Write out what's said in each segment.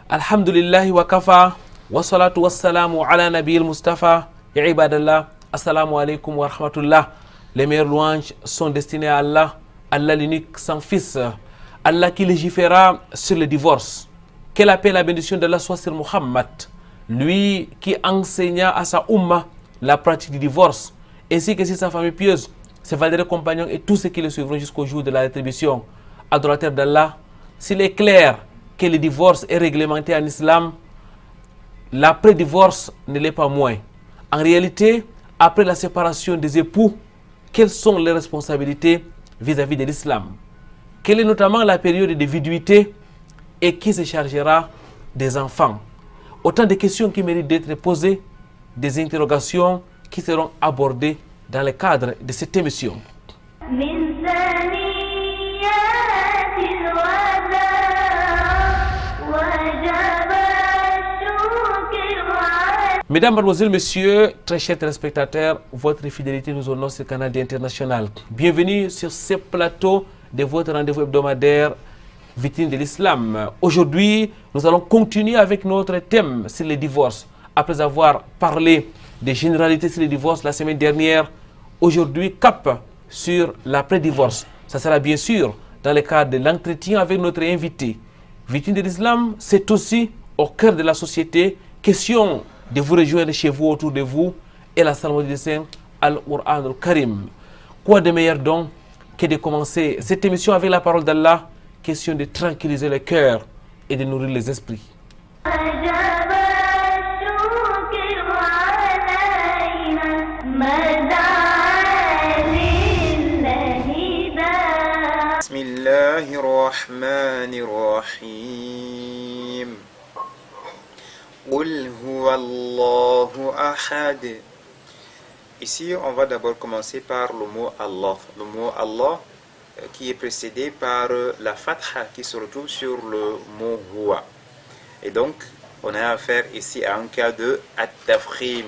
Alhamdulillahi wa kafa, wa salatu wa salamu ala nabi al-Mustafa, ya ibadallah, assalamu alaikum wa rahmatullah. Les meilleures louanges sont destinées à Allah, Allah l'unique sans fils, Allah qui légiféra sur le divorce. Que la paix et la bénédiction d'Allah soit sur Muhammad, lui qui enseigna à sa umma la pratique du divorce, ainsi que sur sa famille pieuse, ses valeureux compagnons et tous ceux qui le suivront jusqu'au jour de la rétribution. Adorateur d'Allah, s'il est clair que le divorce est réglementé en islam, l'après-divorce ne l'est pas moins. En réalité, après la séparation des époux, quelles sont les responsabilités vis-à-vis de l'islam? Quelle est notamment la période de viduité et qui se chargera des enfants? Autant de questions qui méritent d'être posées, des interrogations qui seront abordées dans le cadre de cette émission. Mesdames, Mademoiselles, Messieurs, très chers téléspectateurs, votre fidélité nous honore sur le canal international. Bienvenue sur ce plateau de votre rendez-vous hebdomadaire Vitrine de l'Islam. Aujourd'hui, nous allons continuer avec notre thème sur les divorces. Après avoir parlé des généralités sur les divorces la semaine dernière, aujourd'hui, cap sur l'après-divorce. Ça sera bien sûr dans le cadre de l'entretien avec notre invité. Vitrine de l'Islam, c'est aussi au cœur de la société. Question de vous rejoindre chez vous, autour de vous, et la salle du Saint Al-Qur'an Al-Karim. Quoi de meilleur donc que de commencer cette émission avec la parole d'Allah, question de tranquilliser le cœur et de nourrir les esprits. Bismillahirrahmanirrahim. Qul huwa Allahu ahad. Ici, on va d'abord commencer par le mot Allah. Le mot Allah qui est précédé par la fatha qui se retrouve sur le mot huwa. Et donc, on a affaire ici à un cas de at-tafkhim,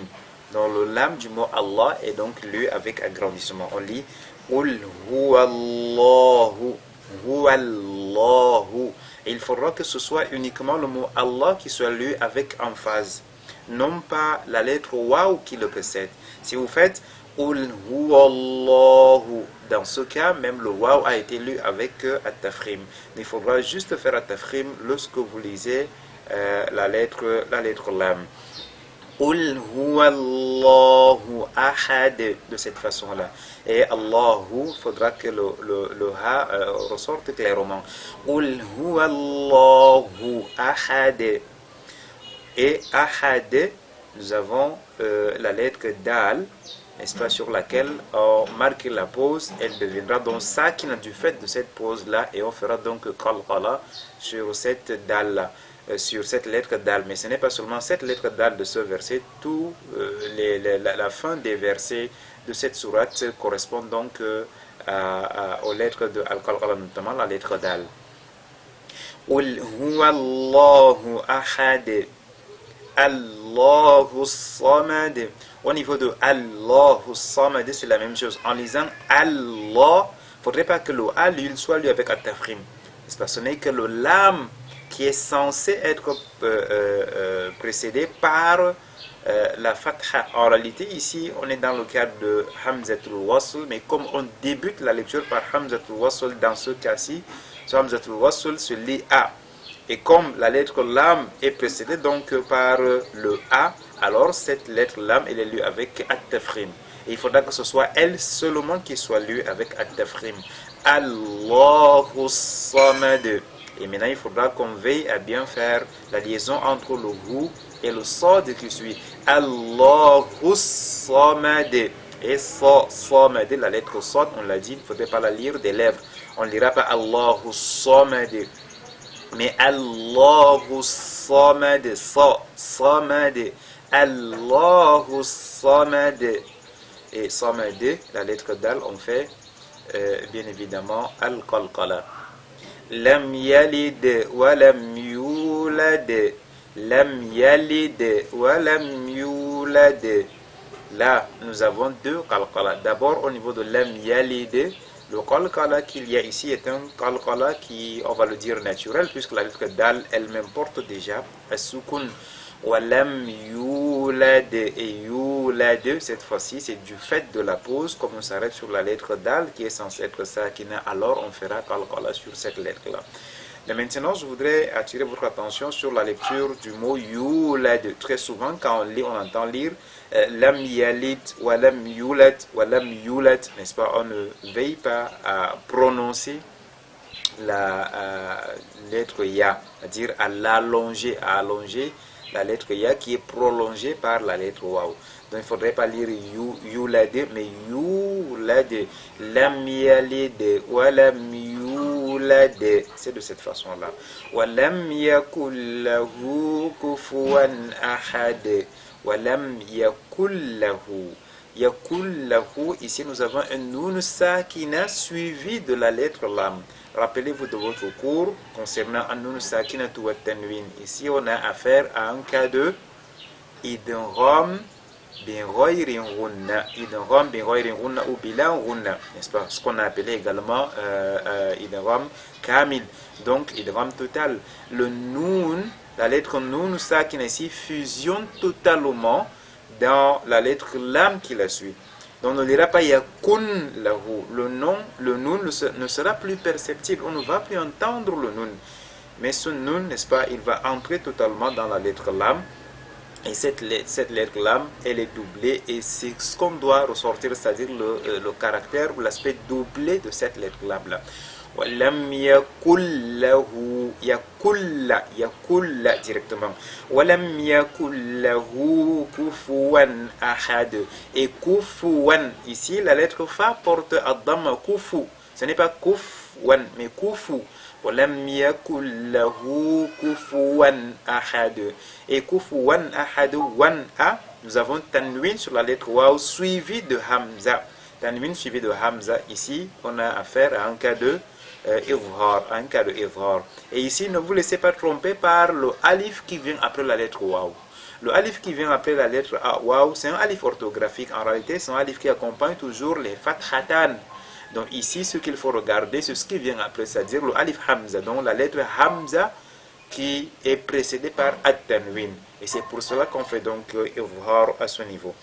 dont le lam du mot Allah est donc lu avec agrandissement. On lit Qul huwa Allahu, huwa Allahu. Et il faudra que ce soit uniquement le mot Allah qui soit lu avec emphase, non pas la lettre waw qui le précède. Si vous faites Qul huwa Allahu, dans ce cas, même le waw a été lu avec at-tafkhim. Il faudra juste faire at-tafkhim lorsque vous lisez la lettre lam. Qul huwa Allahu ahad, de cette façon-là. Et Allahu, il faudra que le ha ressorte clairement. Qul huwa Allahu ahad. Et ahad, nous avons la lettre dal, n'est-ce pas, sur laquelle on marque la pause. Elle deviendra donc sakina du fait de cette pause-là, et on fera donc qalqala sur cette dal-là. Sur cette lettre dal, mais ce n'est pas seulement cette lettre dal de ce verset, la fin des versets de cette sourate correspond donc aux lettres de Al-Qalqala, notamment la lettre dal. Qul huwa Allahu ahad, Allahu samad. Au niveau de Allahu samad, c'est la même chose. En lisant Allah, il ne faudrait pas que le A soit lu avec at-tafkhim. Ce n'est que le lam qui est censé être précédé par la fatha. En réalité, ici, on est dans le cadre de Hamzatul Wasl, mais comme on débute la lecture par Hamzatul Wasl, dans ce cas-ci, ce Hamzatul Wasl se lit A. Et comme la lettre lam est précédée donc par le A, alors cette lettre lam, elle est lue avec at-tafkhim. Et il faudra que ce soit elle seulement qui soit lue avec at-tafkhim. Allahu samad. Et maintenant, il faudra qu'on veille à bien faire la liaison entre le hu et le sad qui suit. Allahu samad. Et samad, la lettre sad, on l'a dit, il ne faudrait pas la lire des lèvres. On ne lira pas Allahu samad, mais Allahu samad, samad. Allahu samad. Et samad, la lettre dal, on fait bien évidemment al-qalqala. Lam yalid wa lam yulad. Lam yalid wa lam yulad. Là, nous avons deux qalqala. D'abord, au niveau de lam yalid, Le qalqala qu'il y a ici est un qalqala qui, on va le dire, naturel, puisque la lettre dal elle-même porte déjà as-sukun. Walam yulad et yulad, cette fois-ci, c'est du fait de la pause, comme on s'arrête sur la lettre dal qui est censée être sakina, alors on fera qalqala sur cette lettre-là. Et maintenant, je voudrais attirer votre attention sur la lecture du mot yulad. Très souvent, quand on lit, on entend lire lam yalid, walam yulad, n'est-ce pas? On ne veille pas à prononcer la lettre ya, c'est-à-dire à l'allonger, à allonger la lettre ya qui est prolongée par la lettre waw. Donc il ne faudrait pas lire yulad, mais yulad, lam yalid, walam yulad. C'est de cette façon-là. Walam yakul lahu kufuwan ahad. Walam yakul lahu. Yakul lahu, ici nous avons un nun sakina suivi de la lettre lam. Rappelez-vous de votre cours concernant un nun sakina wa tanwin. Ici on a affaire à un cas de idgham bin ghayrin ghunna, idgham bin ghayrin ghunna ou bila ghunna, n'est-ce pas? Ce qu'on a appelé également idgham kamil, donc idgham total. Le nun, la lettre nun sakina ici fusionne totalement dans la lettre lam qui la suit. Donc on ne dira pas yakun lahu. Le nun ne sera plus perceptible, on ne va plus entendre le nun. Mais ce nun, n'est-ce pas, il va entrer totalement dans la lettre lam. Et cette lettre lam, elle est doublée et c'est ce qu'on doit ressortir, c'est-à-dire le caractère ou l'aspect doublé de cette lettre lam là. Walam yakul lahu, yakulla directement. Walam yakul lahu kufuwan ahad. Et kufuwan, ici la lettre fa porte ad-damma kufu. Ce n'est pas kufwan, mais kufu. Walam yakul lahu kufuwan ahad. Et kufuwan ahad, wan a, nous avons tanwin sur la lettre waw suivi de hamza. Tanwin suivi de hamza, ici on a affaire à un cas de idghar, Et ici, ne vous laissez pas tromper par le alif qui vient après la lettre waw. Le alif qui vient après la lettre waw, c'est un alif orthographique. En réalité, c'est un alif qui accompagne toujours les fathatan. Donc ici, ce qu'il faut regarder, c'est ce qui vient après, c'est-à-dire le alif hamza. Donc la lettre hamza qui est précédée par at-tanwin. Et c'est pour cela qu'on fait donc idghar à ce niveau.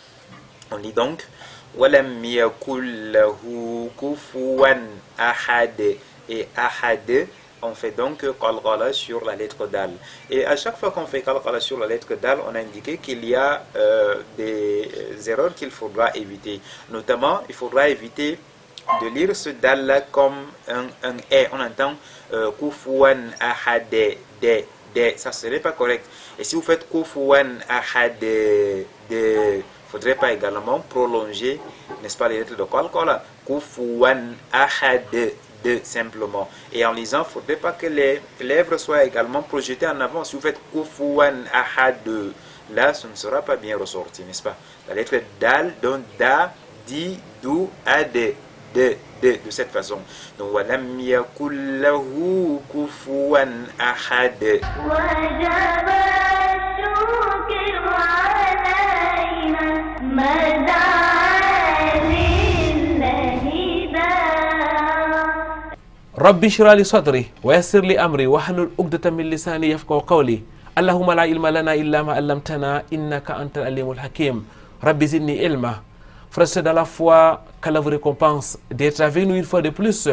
On lit donc walam yakul lahu kufuwan ahad. Et ahad, on fait donc qalqala sur la lettre dal. Et à chaque fois qu'on fait qalqala sur la lettre dal, on a indiqué qu'il y a des erreurs qu'il faudra éviter. Notamment, il faudra éviter de lire ce dal là comme un e. On entend kufuwan ahad, de. Ça ce n'est pas correct. Et si vous faites kufuwan ahad, de, il ne faudrait pas également prolonger, n'est-ce pas, les lettres de qalqala. Kufuwan ahad, de simplement. Et en lisant, il ne faudrait pas que les lèvres soient également projetées en avant. Si vous faites kufuwan ahad, là, ce ne sera pas bien ressorti, n'est-ce pas? La lettre dal donne da, di, du, ad, de cette façon. Donc, walam yakul lahu kufuwan ahad. ربي اشرح لي صدري ويسر لي امري واحلل عقدة من لساني يفقهوا قولي اللهم لا علم لنا الا ما علمتنا انك انت العليم الحكيم ربي زدني علما. Frères, c'est dans la foi qu'Allah vous récompense d'être avec nous une fois de plus.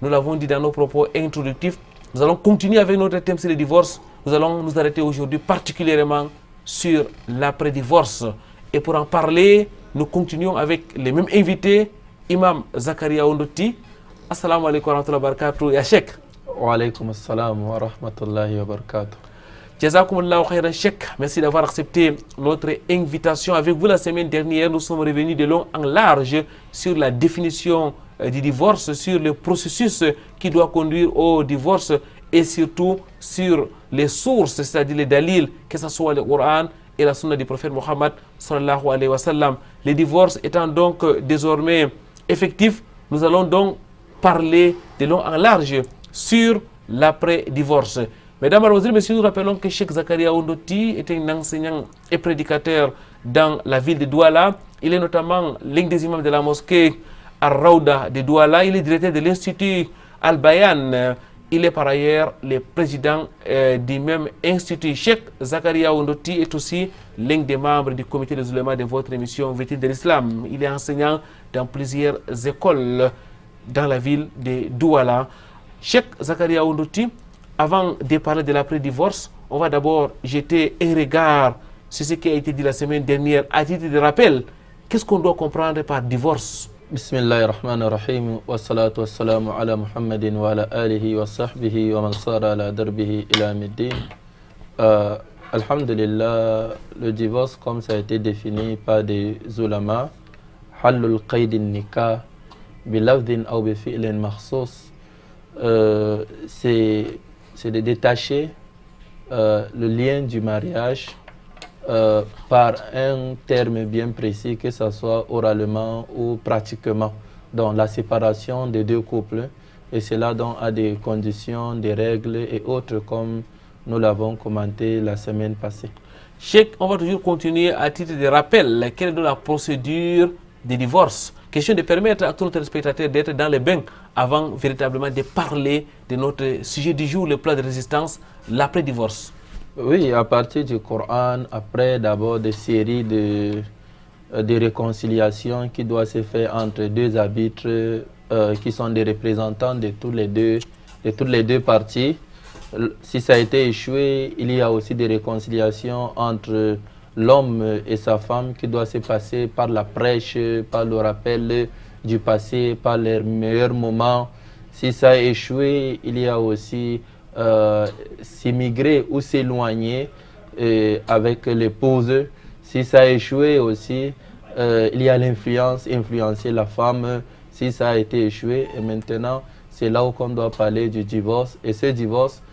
Nous l'avons dit dans nos propos introductifs. Nous allons continuer avec notre thème sur le divorce. Nous allons nous arrêter aujourd'hui particulièrement sur l'après-divorce. Et pour en parler, nous continuons avec les mêmes invités. Imam Zakaria Ondoti. Assalamu alaikum wa rahmatullahi wa barakatuh. Ya Sheikh. Wa alaikum assalam wa rahmatullahi wa barakatuh. Jazakumullahu khairan Sheikh. Merci d'avoir accepté notre invitation. Avec vous la semaine dernière, nous sommes revenus de long en large sur la définition du divorce, sur le processus qui doit conduire au divorce et surtout sur les sources, c'est-à-dire les dalils, que ce soit le Coran et la sunna du prophète Mohammed sallallahu alayhi wa sallam. Les divorces étant donc désormais effectifs, nous allons donc parler de long en large sur l'après-divorce. Mesdames, Mademoiselles, Messieurs, nous rappelons que Cheikh Zakaria Ondoti est un enseignant et prédicateur dans la ville de Douala. Il est notamment l'un des imams de la mosquée Al-Raouda de Douala. Il est directeur de l'Institut Al-Bayan. Il est par ailleurs le président du même institut. Cheikh Zakaria Ondoti est aussi l'un des membres du comité des oulémas de votre émission Vitrine de l'Islam. Il est enseignant dans plusieurs écoles dans la ville de Douala. Cheikh Zakaria Ondoti, avant de parler de l'après-divorce, on va d'abord jeter un regard sur ce qui a été dit la semaine dernière à titre de rappel. Qu'est-ce qu'on doit comprendre par divorce? Bismillahirrahmanirrahim. Wassalatu wassalamu ala Muhammadin wa ala alihi wa sahbihi wa man sara ala darbihi ila middin. Alhamdulillah, le divorce, comme ça a été défini par des ulama, halul qaydin nikah bilafdin aw bi fi'lin makhsus, c'est de détacher le lien du mariage par un terme bien précis, que ce soit oralement ou pratiquement, donc la séparation des deux couples, et cela donc a des conditions, des règles et autres comme nous l'avons commenté la semaine passée. Cheikh, on va toujours continuer à titre de rappel. Quelle est la procédure de divorce? Question de permettre à tous nos téléspectateurs d'être dans le bain avant véritablement de parler de notre sujet du jour, le plan de résistance, l'après-divorce. Oui, à partir du Coran, après d'abord des séries de réconciliations qui doivent se faire entre deux arbitres qui sont des représentants de toutes les deux parties. Si ça a été échoué, il y a aussi des réconciliations entre l'homme et sa femme qui doivent se passer par la prêche, par le rappel du passé, par les meilleurs moments. Si ça a échoué, il y a aussi s'émigrer ou s'éloigner avec l'épouse. Si ça a échoué aussi, il y a l'influence, influencer la femme. Si ça a été échoué, et maintenant, c'est là où on doit parler du divorce. Et ce divorce,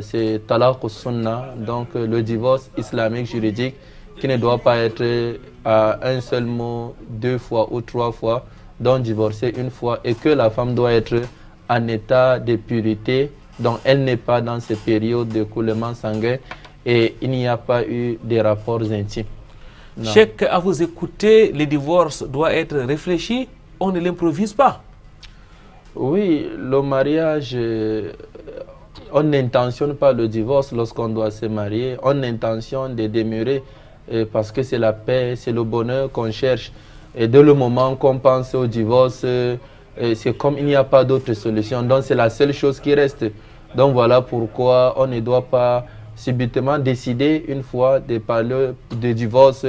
c'est talaq sunnah, donc le divorce islamique juridique qui ne doit pas être à un seul mot, 2 fois ou 3 fois, donc divorcer une fois, et que la femme doit être en état de pureté, donc elle n'est pas dans ces périodes de coulement sanguin et il n'y a pas eu de rapports intimes. Cheikh, à vous écouter, le divorce doit être réfléchi, on ne l'improvise pas. Oui, le mariage, on n'intentionne pas le divorce lorsqu'on doit se marier, on intentionne de demeurer parce que c'est la paix, c'est le bonheur qu'on cherche. Et dès le moment qu'on pense au divorce, c'est comme il n'y a pas d'autre solution, donc c'est la seule chose qui reste. Donc voilà pourquoi on ne doit pas subitement décider une fois de parler de divorce,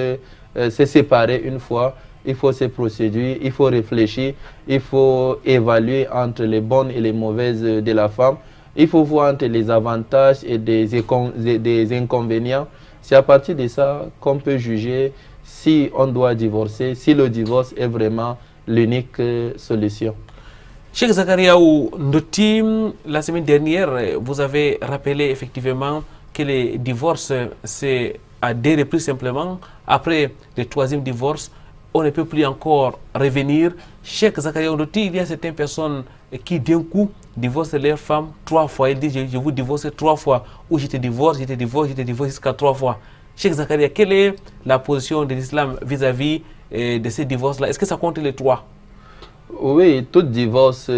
se séparer une fois. Il faut se procéder, il faut réfléchir, il faut évaluer entre les bonnes et les mauvaises de la femme. Il faut voir entre les avantages et des inconvénients. C'est à partir de ça qu'on peut juger si on doit divorcer, si le divorce est vraiment l'unique solution. Cheikh Zakaria Ondoti, la semaine dernière, vous avez rappelé effectivement que le divorce, c'est à des reprises simplement. Après le 3e divorce, on ne peut plus encore revenir. Cheikh Zakaria Ondoti, il y a certaines personnes qui d'un coup divorcent leur femme 3 fois. Ils disent je vous divorce 3 fois. Ou je te divorce jusqu'à 3 fois. Cheikh Zakaria, quelle est la position de l'islam vis-à-vis de ces divorces-là? Est-ce que ça compte les 3? Oui, tout divorce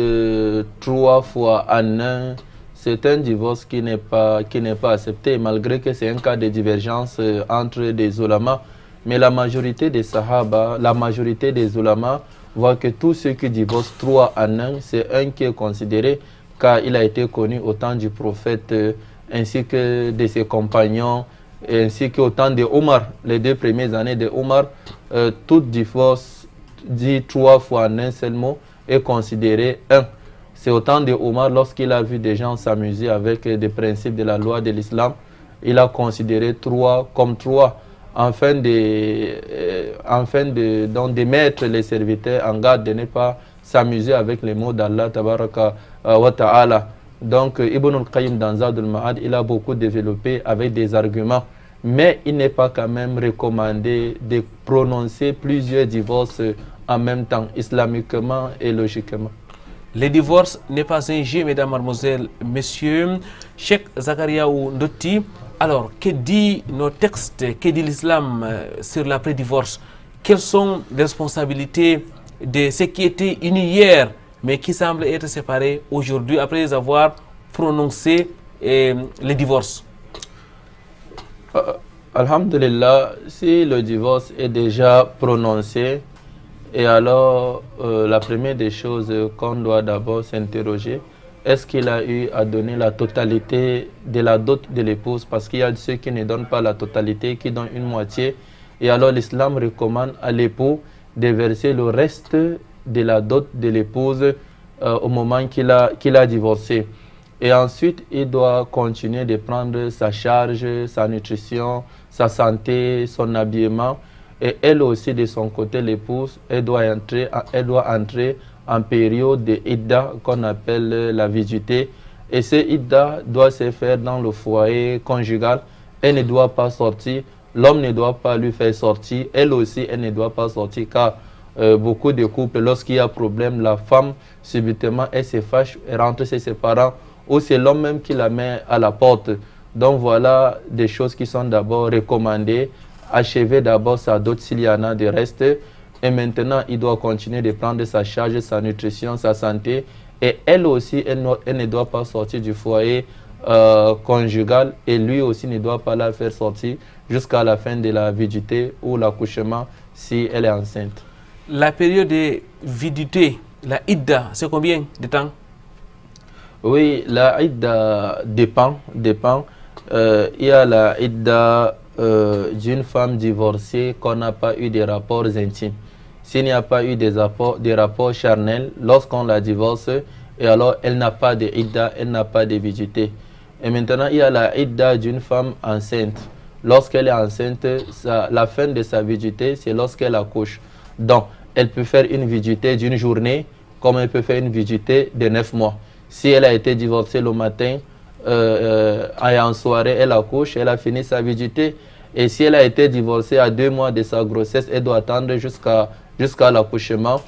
3 fois en un, c'est un divorce qui n'est pas accepté, malgré que c'est un cas de divergence entre des ulama. Mais la majorité des sahaba, la majorité des ulama voient que tous ceux qui divorcent 3 en un, c'est un qui est considéré, car il a été connu au temps du prophète ainsi que de ses compagnons, ainsi qu'au temps de Omar, les 2 premières années de Omar, tout divorce dit 3 fois en un seul mot est considéré 1. C'est au temps de Omar, lorsqu'il a vu des gens s'amuser avec des principes de la loi de l'islam, il a considéré 3 comme 3, afin de mettre les serviteurs en garde de ne pas s'amuser avec les mots d'Allah tabaraka wa ta'ala. Donc Ibn al-Qayyim dans Zadul Ma'ad, il a beaucoup développé avec des arguments, mais il n'est pas quand même recommandé de prononcer plusieurs divorces en même temps, islamiquement et logiquement. Le divorce n'est pas un jeu, mesdames, mademoiselles, messieurs. Cheikh Zakaria Ondoti, alors que dit nos textes, que dit l'islam sur l'après-divorce? Quelles sont les responsabilités de ceux qui étaient unis hier, mais qui semblent être séparés aujourd'hui après avoir prononcé le divorce? Alhamdulillah, si le divorce est déjà prononcé, et alors la première des choses qu'on doit d'abord s'interroger, est-ce qu'il a eu à donner la totalité de la dot de l'épouse? Parce qu'il y a ceux qui ne donnent pas la totalité, qui donnent une moitié. Et alors l'islam recommande à l'époux de verser le reste de la dot de l'épouse au moment qu'il a divorcé. Et ensuite, il doit continuer de prendre sa charge, sa nutrition, sa santé, son habillement. Et elle aussi, de son côté, l'épouse, elle doit entrer en période de idda qu'on appelle la viduité. Et ce idda doit se faire dans le foyer conjugal. Elle ne doit pas sortir. L'homme ne doit pas lui faire sortir. Elle aussi, elle ne doit pas sortir car beaucoup de couples, lorsqu'il y a problème, la femme, subitement, elle se fâche, elle rentre chez ses parents ou c'est l'homme même qui la met à la porte. Donc voilà des choses qui sont d'abord recommandées. Achever d'abord sa dot s'il y en a de reste. Et maintenant, il doit continuer de prendre sa charge, sa nutrition, sa santé. Et elle aussi, elle ne doit pas sortir du foyer conjugal. Et lui aussi ne doit pas la faire sortir jusqu'à la fin de la viduité ou l'accouchement si elle est enceinte. La période de viduité, la idda, c'est combien de temps? Oui, la idda dépend. Il y a la idda d'une femme divorcée qu'on n'a pas eu de rapports intimes. S'il n'y a pas eu des rapports charnels, lorsqu'on la divorce, et alors elle n'a pas de idda, elle n'a pas de viduité. Et maintenant, il y a la idda d'une femme enceinte. Lorsqu'elle est enceinte, la fin de sa viduité, c'est lorsqu'elle accouche. Donc, elle peut faire une viduité d'une journée, comme elle peut faire une viduité de 9 mois. Si elle a été divorcée le matin, et en soirée, elle accouche, elle a fini sa viduité. Et si elle a été divorcée à 2 mois de sa grossesse, elle doit attendre jusqu'à l'accouchement.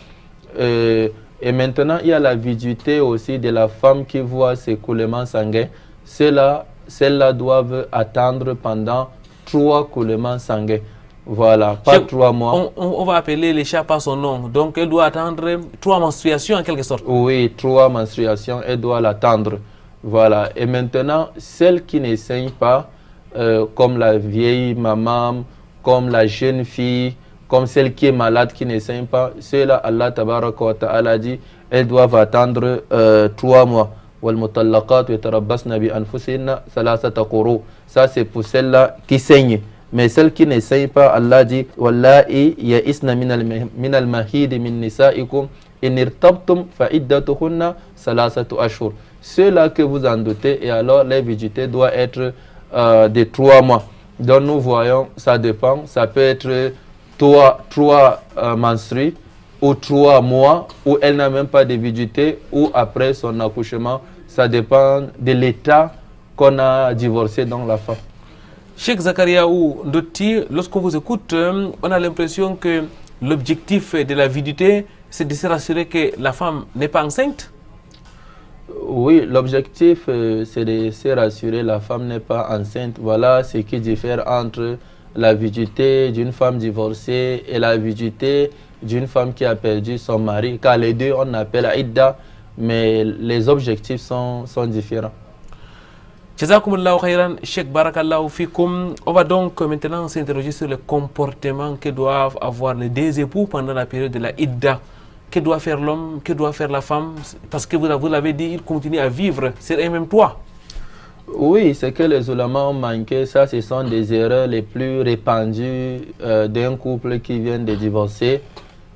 Et maintenant, il y a la viduité aussi de la femme qui voit ses coulements sanguins. Celles-là doivent attendre pendant 3 coulements sanguins. Voilà, pas 3 mois. On va appeler les chats par son nom. Donc, elle doit attendre 3 menstruations en quelque sorte. Oui, 3 menstruations, elle doit l'attendre. Voilà. Et maintenant, celles qui ne saignent pas, comme la vieille maman, comme la jeune fille, comme celle qui est malade, qui ne saigne pas, ceux-là, Allah tabaraka wa ta'ala dit, elles doivent attendre 3 mois. Ça, c'est pour celles-là qui saignent. Mais celles qui ne saignent pas, Allah dit, Wallahi ya'isna minal mahidi min nisa'ikum in irtabtum fa iddatuhunna salasatu ashhur. Ceux-là que vous en doutez, et alors la viduité doit être de 3 mois. Donc nous voyons, ça dépend, ça peut être 3 menstrues ou 3 mois où elle n'a même pas de viduité ou après son accouchement. Ça dépend de l'état qu'on a divorcé dans la femme. Cheikh Zakariaou Ndoti, lorsqu'on vous écoute, on a l'impression que l'objectif de la viduité, c'est de se rassurer que la femme n'est pas enceinte. Oui, l'objectif, c'est de se rassurer la femme n'est pas enceinte. Voilà ce qui diffère entre la viduité d'une femme divorcée et la viduité d'une femme qui a perdu son mari. Car les deux, on appelle Aïda, mais les objectifs sont différents. Jazakumullahu khairan, Cheikh Barakallahu Fikoum. On va donc maintenant s'interroger sur le comportement que doivent avoir les deux époux pendant la période de la Idda. Que doit faire l'homme, que doit faire la femme? Parce que vous l'avez dit, ils continuent à vivre sur un même toit. Oui, c'est que les ulémas ont manqué. Ça, ce sont des erreurs les plus répandues d'un couple qui vient de divorcer.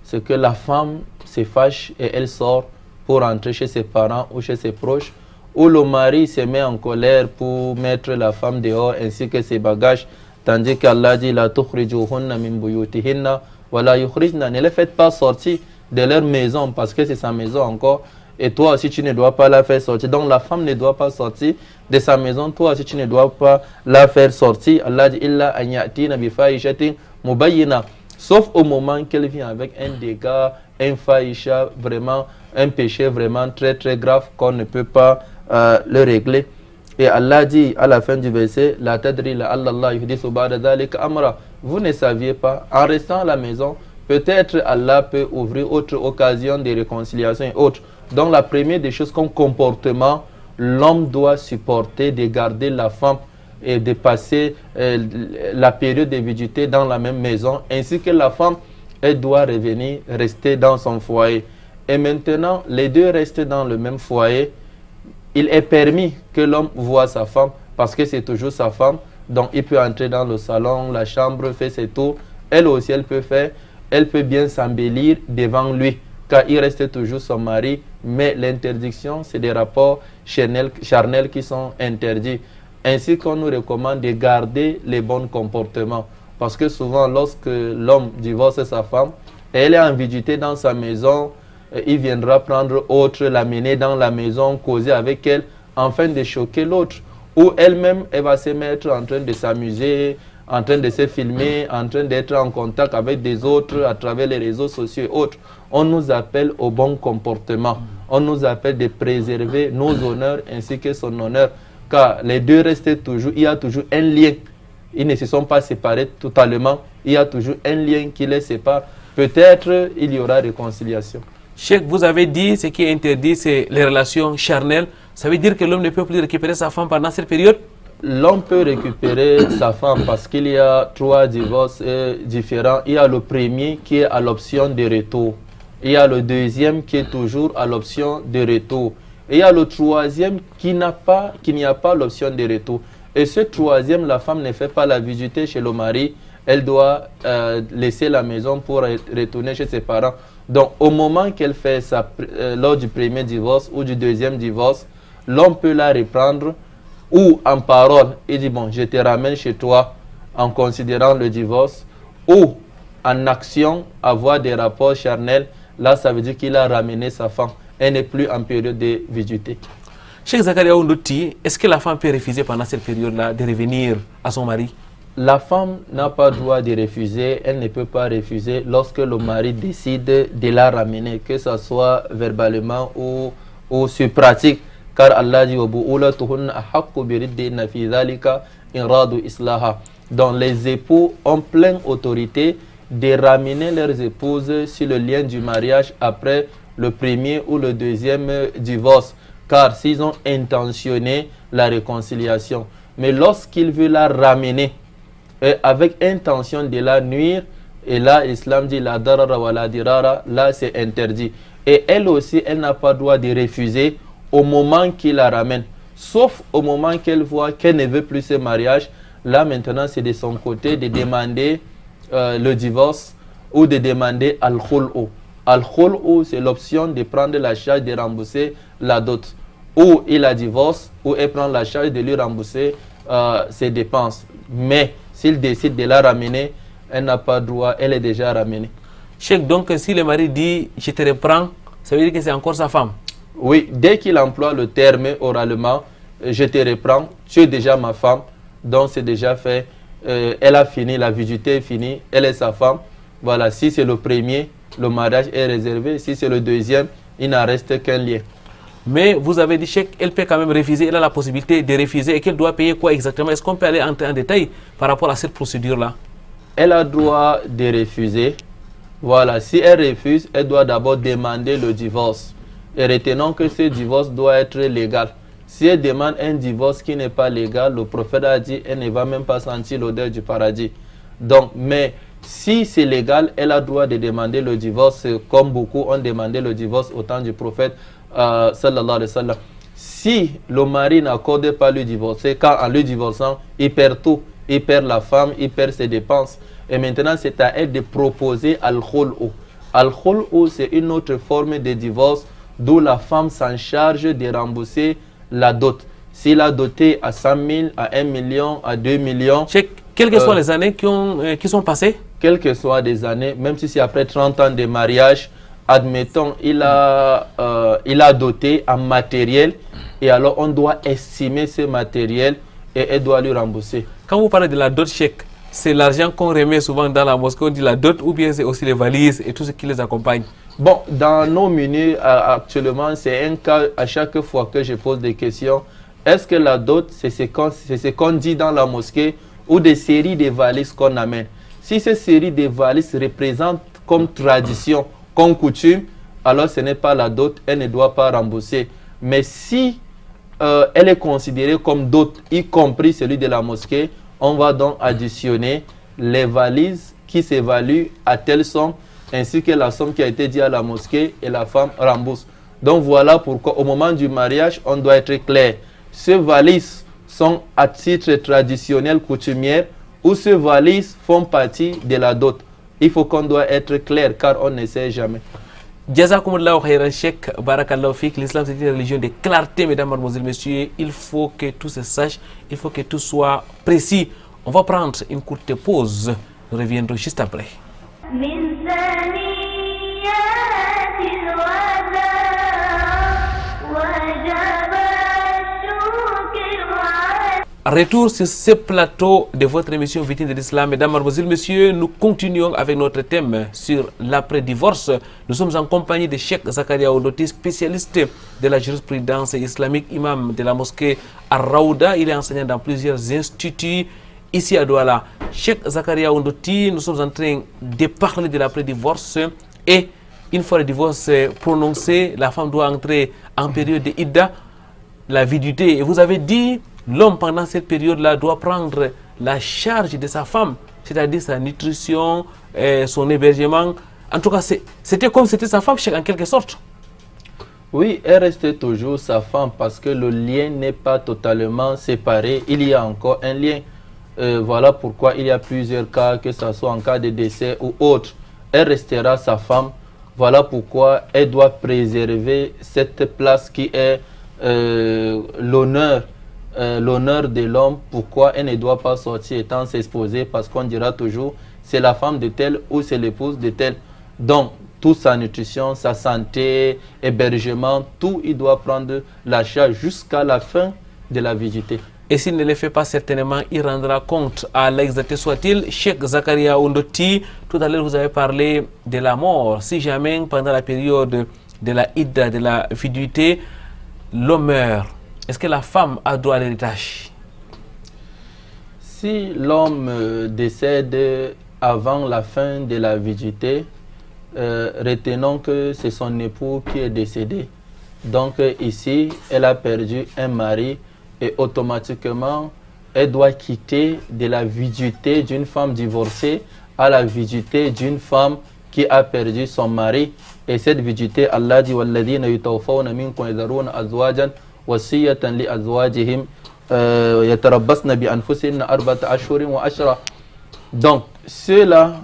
C'est que la femme se fâche et elle sort pour rentrer chez ses parents ou chez ses proches. Ou le mari se met en colère pour mettre la femme dehors ainsi que ses bagages. Tandis qu'Allah dit, la tukhrijuhunna min buyutihinna wa la yukhrijna. Ne les faites pas sortir de leur maison parce que c'est sa maison encore. Et toi aussi, tu ne dois pas la faire sortir. Donc la femme ne doit pas sortir de sa maison. Toi aussi, tu ne dois pas la faire sortir. Allah dit, illa an ya'tina bi fahishatin mubayyina. Sauf au moment qu'elle vient avec un dégât, un fahisha, vraiment, un péché vraiment très très grave qu'on ne peut pas le régler. Et Allah dit à la fin du verset, la tadri la Allah yuhdithu ba'da dhalika amra. Vous ne saviez pas, en restant à la maison, peut-être Allah peut ouvrir autre occasion de réconciliation et autres. Donc la première des choses comme comportement, l'homme doit supporter de garder la femme et de passer la période de visiter dans la même maison, ainsi que la femme, elle doit revenir, rester dans son foyer. Et maintenant, les deux restent dans le même foyer. Il est permis que l'homme voie sa femme parce que c'est toujours sa femme. Donc, il peut entrer dans le salon, la chambre, faire ses tours. Elle aussi, elle peut bien s'embellir devant lui, car il reste toujours son mari. Mais l'interdiction, c'est des rapports charnels qui sont interdits. Ainsi qu'on nous recommande de garder les bons comportements. Parce que souvent, lorsque l'homme divorce sa femme, elle est invitée dans sa maison, il viendra prendre autre, l'amener dans la maison, causer avec elle, afin de choquer l'autre. Ou elle-même, elle va se mettre en train de s'amuser, en train de se filmer, en train d'être en contact avec des autres à travers les réseaux sociaux et autres. On nous appelle au bon comportement. On nous appelle de préserver nos honneurs ainsi que son honneur. Car les deux restent toujours, il y a toujours un lien. Ils ne se sont pas séparés totalement. Il y a toujours un lien qui les sépare. Peut-être il y aura réconciliation. Cheikh, vous avez dit ce qui est interdit, c'est les relations charnelles. Ça veut dire que l'homme ne peut plus récupérer sa femme pendant cette période? L'homme peut récupérer sa femme parce qu'il y a 3 divorces différents. Il y a le premier qui est à l'option de retour. Il y a le deuxième qui est toujours à l'option de retour. Et il y a le troisième qui n'y a pas l'option de retour. Et ce troisième, la femme ne fait pas la visiter chez le mari. Elle doit laisser la maison pour retourner chez ses parents. Donc, au moment qu'elle fait lors du premier divorce ou du deuxième divorce, l'homme peut la reprendre ou en parole, il dit, bon, je te ramène chez toi en considérant le divorce, ou en action, avoir des rapports charnels. Là, ça veut dire qu'il a ramené sa femme. Elle n'est plus en période de visiter. Cheikh Zakaria Oundouti, est-ce que la femme peut refuser pendant cette période-là de revenir à son mari? La femme n'a pas le droit de refuser, elle ne peut pas refuser lorsque le mari décide de la ramener, que ce soit verbalement ou sur pratique. Car Allah dit donc les époux ont pleine autorité de ramener leurs épouses sur le lien du mariage après le premier ou le deuxième divorce, car s'ils ont intentionné la réconciliation. Mais lorsqu'il veut la ramener avec intention de la nuire, et là l'islam dit la darara wa la dirara, là c'est interdit. Et elle aussi, elle n'a pas le droit de refuser au moment qu'il la ramène, sauf au moment qu'elle voit qu'elle ne veut plus ce mariage. Là maintenant c'est de son côté de demander le divorce ou de demander al-khul'u. Al-khul'u, c'est l'option de prendre la charge de rembourser la dot. Ou il la divorce, ou elle prend la charge de lui rembourser ses dépenses. Mais s'il décide de la ramener, elle n'a pas droit, elle est déjà ramenée. Cheikh, donc si le mari dit je te reprends, ça veut dire que c'est encore sa femme? Oui, dès qu'il emploie le terme oralement, je te reprends, tu es déjà ma femme, donc c'est déjà fait. Elle a fini, la visite est finie, elle est sa femme. Voilà, si c'est le premier, le mariage est réservé. Si c'est le deuxième, il n'en reste qu'un lien. Mais vous avez dit, Cheikh, elle peut quand même refuser, elle a la possibilité de refuser et qu'elle doit payer quoi exactement? Est-ce qu'on peut aller en détail par rapport à cette procédure-là? Elle a droit de refuser. Voilà, si elle refuse, elle doit d'abord demander le divorce. Et retenons que ce divorce doit être légal. Si elle demande un divorce qui n'est pas légal, le prophète a dit elle ne va même pas sentir l'odeur du paradis. Donc, mais si c'est légal, elle a droit de demander le divorce, comme beaucoup ont demandé le divorce au temps du prophète sallallahu alayhi wa sallam. Si le mari n'accorde pas le divorce, quand en le divorçant, il perd tout. Il perd la femme, il perd ses dépenses. Et maintenant, c'est à elle de proposer al-khul'u. Al-khul'u, c'est une autre forme de divorce d'où la femme s'en charge de rembourser la dot. Si la dotée à 100 000, à 1 million, à 2 millions... Quelles que soient les années qui sont passées? Quelles que soient des années, même si c'est après 30 ans de mariage, admettons, il a doté en matériel, et alors on doit estimer ce matériel et elle doit lui rembourser. Quand vous parlez de la dot, Cheikh, c'est l'argent qu'on remet souvent dans la mosquée, on dit la dot, ou bien c'est aussi les valises et tout ce qui les accompagne? Bon, dans nos menus actuellement, c'est un cas à chaque fois que je pose des questions. Est-ce que la dot, c'est ce qu'on dit dans la mosquée ou des séries de valises qu'on amène? Si ces séries de valises représentent comme tradition, comme coutume, alors ce n'est pas la dot, elle ne doit pas rembourser. Mais si elle est considérée comme dot, y compris celui de la mosquée, on va donc additionner les valises qui s'évaluent à telle somme, ainsi que la somme qui a été due à la mosquée, et la femme rembourse. Donc voilà pourquoi au moment du mariage, on doit être clair. Ces valises sont à titre traditionnel coutumière ou ces valises font partie de la dot. Il faut qu'on doit être clair car on ne sait jamais. Jazakumullahu khairan Cheikh, barakallahu fik. L'islam c'est une religion de clarté, mesdames, mademoiselles, messieurs. Il faut que tout se sache, il faut que tout soit précis. On va prendre une courte pause. Nous reviendrons juste après. Retour sur ce plateau de votre émission Vitrine de l'Islam. Mesdames, mademoiselles, messieurs, nous continuons avec notre thème sur l'après-divorce. Nous sommes en compagnie de Cheikh Zakaria Ondoti, spécialiste de la jurisprudence islamique, imam de la mosquée Ar-Raouda. Il est enseignant dans plusieurs instituts ici à Douala. Cheikh Zakaria Ondoti, nous sommes en train de parler de l'après-divorce et une fois le divorce prononcé, la femme doit entrer en période de Idda, la viduité. Et vous avez dit l'homme, pendant cette période-là, doit prendre la charge de sa femme, c'est-à-dire sa nutrition, son hébergement. En tout cas, c'était comme c'était sa femme, en quelque sorte. Oui, elle reste toujours sa femme parce que le lien n'est pas totalement séparé. Il y a encore un lien. Voilà pourquoi il y a plusieurs cas, que ce soit en cas de décès ou autre. Elle restera sa femme. Voilà pourquoi elle doit préserver cette place qui est l'honneur de l'homme. Pourquoi elle ne doit pas sortir étant s'exposer, parce qu'on dira toujours c'est la femme de tel ou c'est l'épouse de tel. Donc toute sa nutrition, sa santé, hébergement, tout il doit prendre la charge jusqu'à la fin de la viduité. Et s'il ne le fait pas, certainement, il rendra compte à l'exacté soit-il. Cheikh Zakaria Ondoti, tout à l'heure vous avez parlé de la mort. Si jamais pendant la période de la Idda, de la viduité, l'homme meurt, est-ce que la femme a droit à l'héritage? Si l'homme décède avant la fin de la viduité, retenons que c'est son époux qui est décédé. Donc ici, elle a perdu un mari et automatiquement, elle doit quitter de la viduité d'une femme divorcée à la viduité d'une femme qui a perdu son mari. Et cette viduité, Allah dit وَالَّذِينَ يُتَوْفَوْنَ مِنْكُمْ يَذَرُونَ أَزْوَاجًا وَصِيَّةً لِأَزْوَاجِهِمْ يَتَرَبَّصْنَ بِأَنفُسِهِنَّ أَرْبَعَةَ أَشْهُرٍ وَعَشْرًا. Donc, ceux-là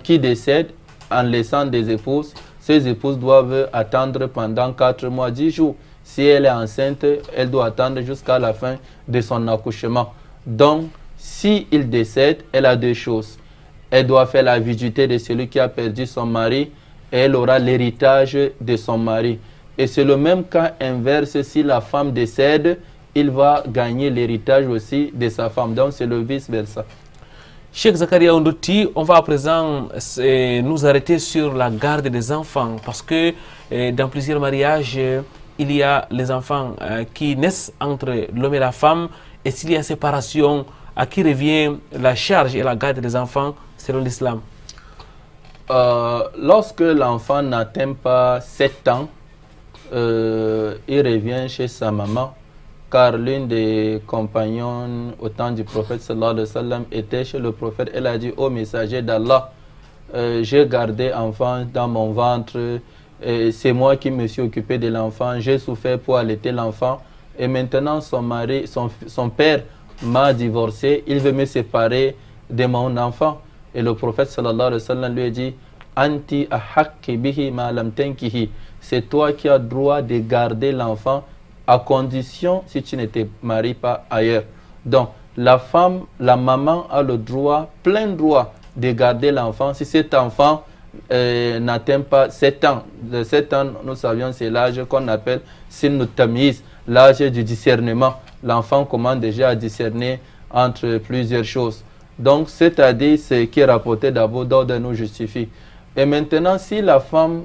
qui décèdent en laissant des épouses, ces épouses doivent attendre pendant 4 mois, 10 jours. Si elle est enceinte, elle doit attendre jusqu'à la fin de son accouchement. Donc, si il décède, elle a deux choses. Elle doit faire la viduité de celui qui a perdu son mari et elle aura l'héritage de son mari. Et c'est le même cas inverse, si la femme décède, il va gagner l'héritage aussi de sa femme. Donc, c'est le vice-versa. Cheikh Zakaria Ondoti, on va à présent nous arrêter sur la garde des enfants parce que dans plusieurs mariages, il y a les enfants qui naissent entre l'homme et la femme, et s'il y a séparation, à qui revient la charge et la garde des enfants selon l'islam? Lorsque l'enfant n'atteint pas 7 ans, il revient chez sa maman, car l'une des compagnons au temps du prophète sallallahu alayhi wa sallam était chez le prophète. Elle a dit: ô messager d'Allah, j'ai gardé enfant dans mon ventre, c'est moi qui me suis occupé de l'enfant, j'ai souffert pour allaiter l'enfant, et maintenant son père m'a divorcé, il veut me séparer de mon enfant. Et le prophète sallallahu alayhi wa sallam lui a dit: Anti ahakki bihi ma lam tankihi, c'est toi qui as droit de garder l'enfant, à condition si tu ne te maries pas ailleurs. Donc la femme, la maman a le droit, plein droit de garder l'enfant si cet enfant n'atteint pas 7 ans. De 7 ans, nous savions, c'est l'âge qu'on appelle sin tamiz, l'âge du discernement. L'enfant commence déjà à discerner entre plusieurs choses. Donc, c'est-à-dire ce qui est rapporté d'abord d'ordre nous justifie. Et maintenant, si la femme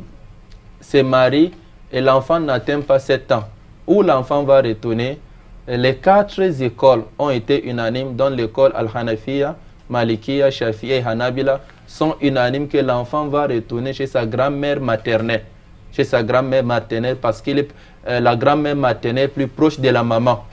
se marie et l'enfant n'atteint pas 7 ans, où l'enfant va retourner, les 4 écoles ont été unanimes, dont l'école Al-Hanafiya, Malikiya, Shafi'a et Hanabila. sont unanimes que l'enfant va retourner chez sa grand-mère maternelle. Chez sa grand-mère maternelle parce que la grand-mère maternelle est plus proche de la maman.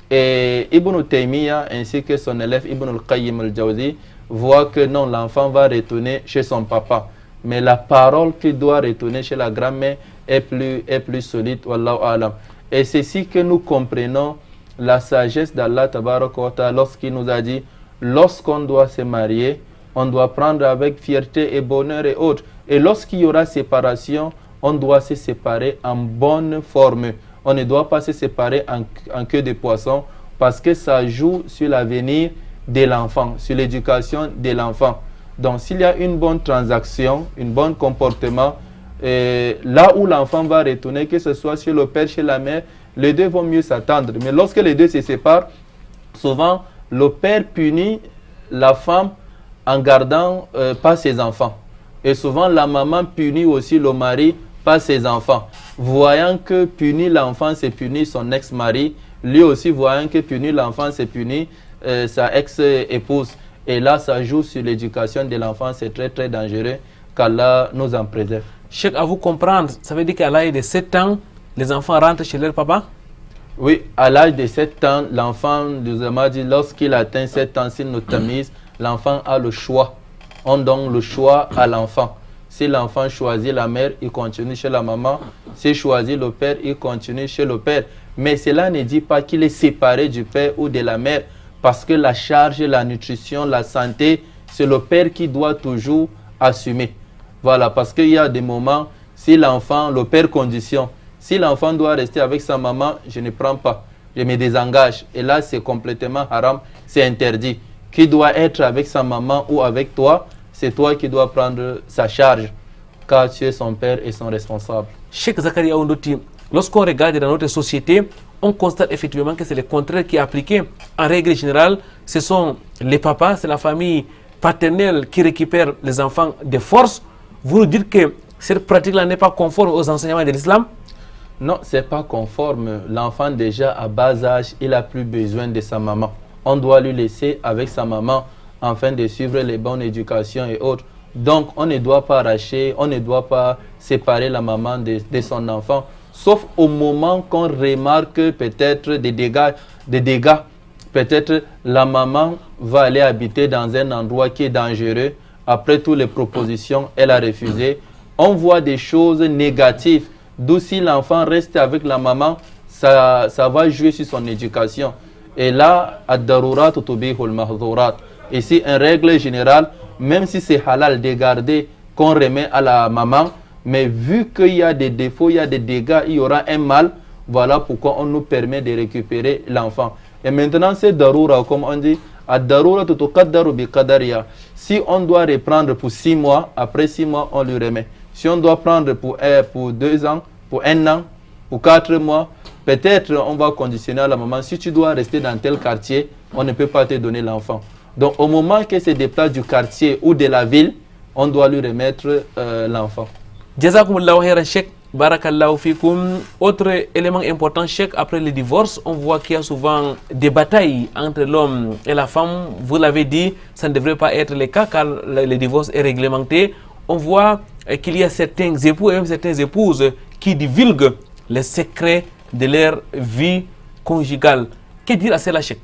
Et Ibn Taymiyyah ainsi que son élève Ibn al-Qayyim al-Jawzi voient que non, l'enfant va retourner chez son papa. Mais la parole qui doit retourner chez la grand-mère est plus solide. Wallahu alam. Et c'est ici que nous comprenons la sagesse d'Allah Tabaraka wa Ta'ala lorsqu'il nous a dit lorsqu'on doit se marier, on doit prendre avec fierté et bonheur et autres. Et lorsqu'il y aura séparation, on doit se séparer en bonne forme. On ne doit pas se séparer en queue de poisson parce que ça joue sur l'avenir de l'enfant, sur l'éducation de l'enfant. Donc s'il y a une bonne transaction, un bon comportement, là où l'enfant va retourner, que ce soit chez le père, chez la mère, les deux vont mieux s'attendre. Mais lorsque les deux se séparent, souvent le père punit la femme en gardant pas ses enfants. Et souvent la maman punit aussi le mari pas ses enfants. Voyant que punir l'enfant, c'est punir son ex-mari, lui aussi voyant que punir l'enfant, c'est punir sa ex-épouse. Et là, ça joue sur l'éducation de l'enfant, c'est très très dangereux, qu'Allah nous en préserve. Cheikh, à vous comprendre, ça veut dire qu'à l'âge de 7 ans, les enfants rentrent chez leur papa? Oui, à l'âge de 7 ans, l'enfant, nous avons dit, lorsqu'il atteint 7 ans, s'il nous tamise, l'enfant a le choix. On donne le choix à l'enfant. Si l'enfant choisit la mère, il continue chez la maman. S'il choisit le père, il continue chez le père. Mais cela ne dit pas qu'il est séparé du père ou de la mère. Parce que la charge, la nutrition, la santé, c'est le père qui doit toujours assumer. Voilà, parce qu'il y a des moments, si l'enfant, le père conditionne, si l'enfant doit rester avec sa maman, je ne prends pas, je me désengage. Et là, c'est complètement haram, c'est interdit. Qui doit être avec sa maman ou avec toi, c'est toi qui dois prendre sa charge, car tu es son père et son responsable. Cheikh Zakaria Ondoti, lorsqu'on regarde dans notre société, on constate effectivement que c'est le contraire qui est appliqué. En règle générale, ce sont les papas, c'est la famille paternelle qui récupère les enfants de force. Vous nous dites que cette pratique-là n'est pas conforme aux enseignements de l'islam? Non, ce n'est pas conforme. L'enfant déjà à bas âge, il n'a plus besoin de sa maman. On doit lui laisser avec sa maman afin de suivre les bonnes éducations et autres. Donc, on ne doit pas arracher, on ne doit pas séparer la maman de son enfant, sauf au moment qu'on remarque peut-être des dégâts. Peut-être la maman va aller habiter dans un endroit qui est dangereux. Après toutes les propositions, elle a refusé. On voit des choses négatives. D'où si l'enfant reste avec la maman, ça va jouer sur son éducation. Et là, ad-darurat tubihul mahdhurat. Ici, en règle générale, même si c'est halal de garder qu'on remet à la maman, mais vu qu'il y a des défauts, il y a des dégâts, il y aura un mal, voilà pourquoi on nous permet de récupérer l'enfant. Et maintenant, c'est darura, comme on dit, ad-darura tuqaddaru bi qadariha. Si on doit reprendre pour 6 mois, après 6 mois, on lui remet. Si on doit prendre pour 2 ans, pour 1 an, pour 4 mois, peut-être on va conditionner à la maman. Si tu dois rester dans tel quartier, on ne peut pas te donner l'enfant. Donc au moment que se déplace du quartier ou de la ville, on doit lui remettre l'enfant. Jazakumullahu khairan, Cheikh. Barakallahu fikoum. Autre élément important, Cheikh, après le divorce, on voit qu'il y a souvent des batailles entre l'homme et la femme. Vous l'avez dit, ça ne devrait pas être le cas car le divorce est réglementé. On voit qu'il y a certains époux et même certaines épouses qui divulguent les secrets de leur vie conjugale. Que dire à cela, Cheikh?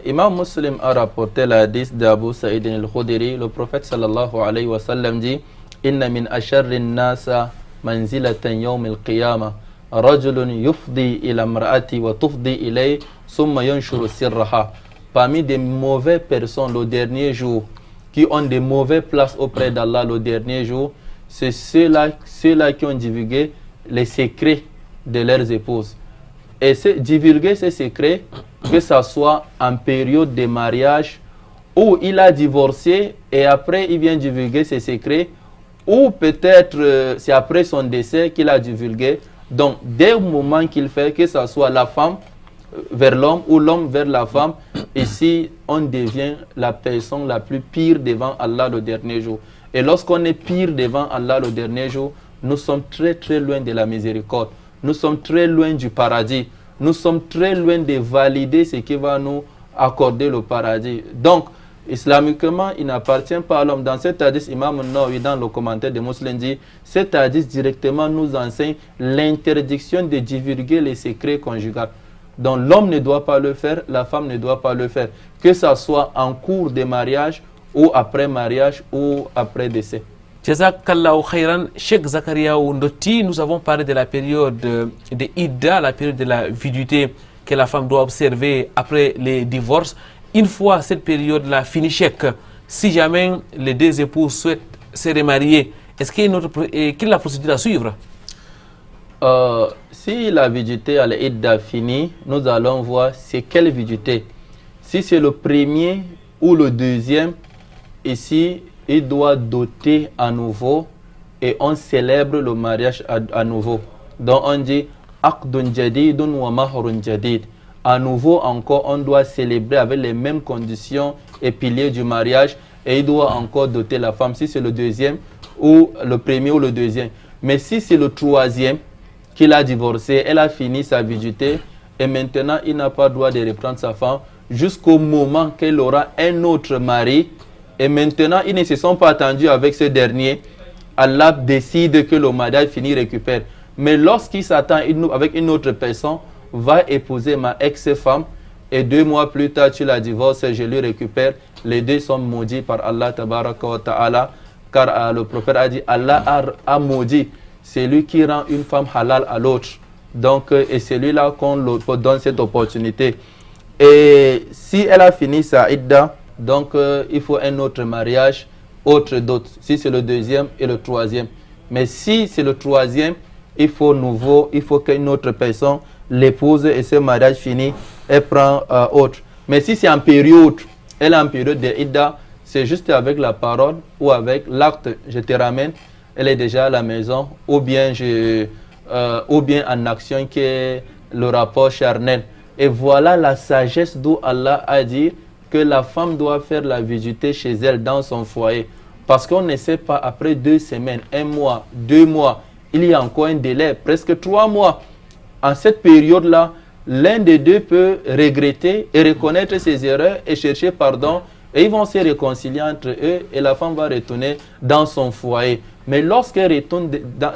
Imam Muslim a rapporté l'hadith d'Abu Saïd al-Khudri. Le prophète sallallahu alayhi wa sallam dit: Inna min asharri nasa manzilatan yawm al-qiyamah rajulun yufdi ila imra'ati wa tufdi ilay summa yanshuru sirraha. Parmi des mauvaises personnes le dernier jour, qui ont des mauvaises places auprès d'Allah le dernier jour, c'est ceux-là qui ont divulgué les secrets de leurs épouses. Et divulguer ces secrets, que ce soit en période de mariage où il a divorcé et après il vient divulguer ses secrets, ou peut-être c'est après son décès qu'il a divulgué. Donc dès le moment qu'il fait, que ce soit la femme vers l'homme ou l'homme vers la femme, ici on devient la personne la plus pire devant Allah le dernier jour. Et lorsqu'on est pire devant Allah le dernier jour, nous sommes très très loin de la miséricorde. Nous sommes très loin du paradis. Nous sommes très loin de valider ce qui va nous accorder le paradis. Donc, Islamiquement, il n'appartient pas à l'homme. Dans cet hadith, Imam Nawawi, dans le commentaire de Muslim, dit, cet hadith directement nous enseigne l'interdiction de divulguer les secrets conjugaux. Donc l'homme ne doit pas le faire, la femme ne doit pas le faire, que ce soit en cours de mariage ou après mariage ou après décès. Jazakallahu khairan, Cheikh Zakaria Ndoti, nous avons parlé de la période de Idda, la période de la viduité que la femme doit observer après les divorces. Une fois cette période-là finie, Cheikh, si jamais les deux époux souhaitent se remarier, est-ce qu'il y a quelle est la procédure à suivre? Si la viduité à l'Idda finie, nous allons voir c'est quelle viduité. Si c'est le premier ou le deuxième, ici, il doit doter à nouveau et on célèbre le mariage à nouveau. Donc on dit Aqdun jadidun wa mahrun jadid. À nouveau encore, on doit célébrer avec les mêmes conditions et piliers du mariage et il doit encore doter la femme si c'est le deuxième ou le premier ou le deuxième. Mais si c'est le troisième qu'il a divorcé, elle a fini sa viduité et maintenant il n'a pas le droit de reprendre sa femme jusqu'au moment qu'elle aura un autre mari. Et maintenant, ils ne se sont pas attendus avec ce dernier. Allah décide que le mariage fini, récupère. Mais lorsqu'il s'attend avec une autre personne, va épouser ma ex-femme et 2 mois plus tard, tu la divorces et je lui récupère. Les deux sont maudits par Allah tabaraka wa ta'ala. Car le prophète a dit, Allah a maudit celui qui rend une femme halal à l'autre. Donc, et celui-là qu'on donne cette opportunité. Et si elle a fini sa idda, donc il faut un autre mariage, autre dot. Si c'est le deuxième et le troisième. Mais si c'est le troisième, il faut qu'une autre personne l'épouse et ce mariage fini, elle prend autre. Mais si c'est en période, elle est en période de idda, c'est juste avec la parole ou avec l'acte, je te ramène, elle est déjà à la maison, ou bien en action qui est le rapport charnel. Et voilà la sagesse d'où Allah a dit que la femme doit faire la viduité chez elle dans son foyer. Parce qu'on ne sait pas, après 2 semaines, 1 mois, 2 mois, il y a encore un délai, presque 3 mois. En cette période-là, l'un des deux peut regretter et reconnaître ses erreurs et chercher pardon. Et ils vont se réconcilier entre eux et la femme va retourner dans son foyer. Mais lorsqu'elle retourne